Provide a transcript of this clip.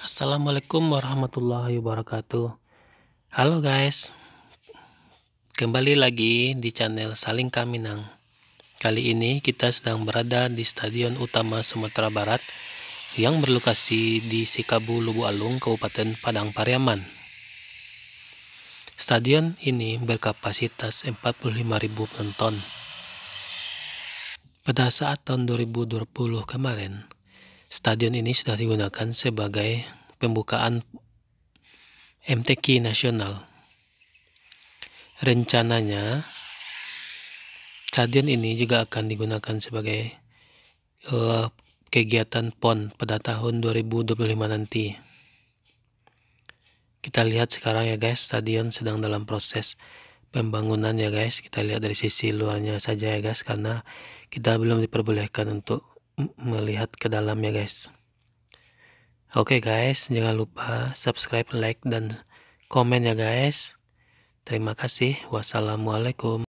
Assalamualaikum warahmatullahi wabarakatuh. Halo guys, kembali lagi di channel Saling Kaminang. Kali ini kita sedang berada di Stadion Utama Sumatera Barat yang berlokasi di Sikabu, Lubu Alung, Kabupaten Padang Pariaman. Stadion ini berkapasitas 45.000 penonton. Pada saat tahun 2020 kemarin, stadion ini sudah digunakan sebagai pembukaan MTQ nasional. Rencananya stadion ini juga akan digunakan sebagai kegiatan PON pada tahun 2025 nanti. Kita lihat sekarang ya guys, stadion sedang dalam proses pembangunan ya guys. Kita lihat dari sisi luarnya saja ya guys, karena kita belum diperbolehkan untuk melihat ke dalam ya guys. Oke guys, jangan lupa subscribe, like, dan komen ya guys. Terima kasih. Wassalamualaikum.